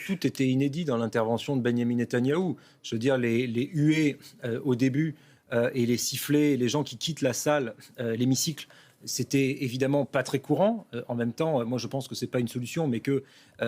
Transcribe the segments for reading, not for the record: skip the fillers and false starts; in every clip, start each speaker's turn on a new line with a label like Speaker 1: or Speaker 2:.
Speaker 1: tout était inédit dans l'intervention de Benyamin Netanyahou. Je veux dire, les huées au début et les sifflets, les gens qui quittent la salle, l'hémicycle, c'était évidemment pas très courant. En même temps, moi je pense que c'est pas une solution, mais que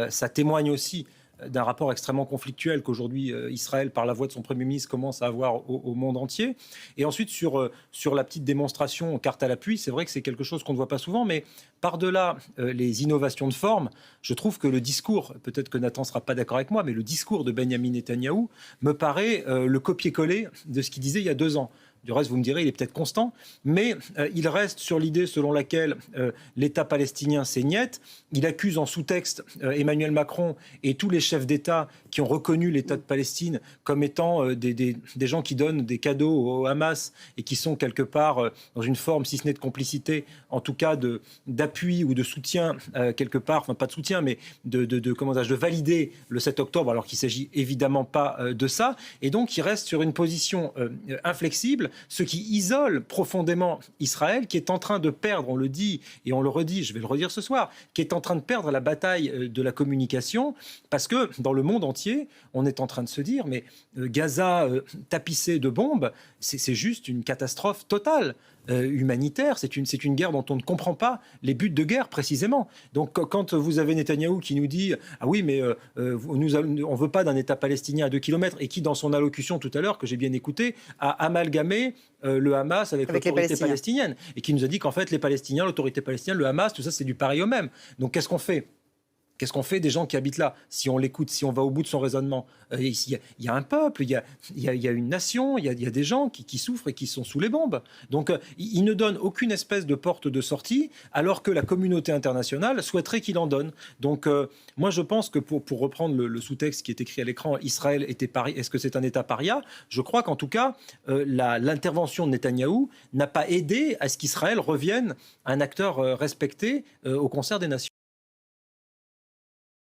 Speaker 1: ça témoigne aussi d'un rapport extrêmement conflictuel qu'aujourd'hui Israël, par la voix de son Premier ministre, commence à avoir au monde entier. Et ensuite, sur la petite démonstration carte à l'appui, c'est vrai que c'est quelque chose qu'on ne voit pas souvent, mais par-delà les innovations de forme, je trouve que le discours, peut-être que Nathan ne sera pas d'accord avec moi, mais le discours de Benyamin Netanyahou me paraît le copier-coller de ce qu'il disait il y a 2 ans. Du reste, vous me direz, il est peut-être constant, mais il reste sur l'idée selon laquelle l'État palestinien c'est niet. Il accuse en sous-texte Emmanuel Macron et tous les chefs d'État qui ont reconnu l'État de Palestine comme étant des gens qui donnent des cadeaux au Hamas et qui sont quelque part dans une forme, si ce n'est de complicité, en tout cas d'appui ou de soutien quelque part, enfin pas de soutien, mais de valider le 7 octobre, alors qu'il ne s'agit évidemment pas de ça. Et donc, il reste sur une position inflexible, ce qui isole profondément Israël, qui est en train de perdre, on le dit et on le redit, je vais le redire ce soir, qui est en train de perdre la bataille de la communication, parce que dans le monde entier, on est en train de se dire, mais Gaza tapissé de bombes, c'est juste une catastrophe totale. Humanitaire, c'est une guerre dont on ne comprend pas les buts de guerre précisément. Donc quand vous avez Netanyahou qui nous dit « Ah oui, mais on ne veut pas d'un État palestinien à 2 kilomètres » et qui, dans son allocution tout à l'heure, que j'ai bien écouté, a amalgamé le Hamas avec l'autorité palestinienne et qui nous a dit qu'en fait les Palestiniens, l'autorité palestinienne, le Hamas, tout ça c'est du pareil au même. Donc qu'est-ce qu'on fait ? Qu'est-ce qu'on fait des gens qui habitent là? Si on l'écoute, si on va au bout de son raisonnement, il y a un peuple, il y a une nation, il y a des gens qui souffrent et qui sont sous les bombes. Donc il ne donne aucune espèce de porte de sortie, alors que la communauté internationale souhaiterait qu'il en donne. Donc moi je pense que pour reprendre le sous-texte qui est écrit à l'écran, Israël était est-ce que c'est un État paria? Je crois qu'en tout cas, l'intervention de Netanyahou n'a pas aidé à ce qu'Israël revienne un acteur respecté au concert des nations.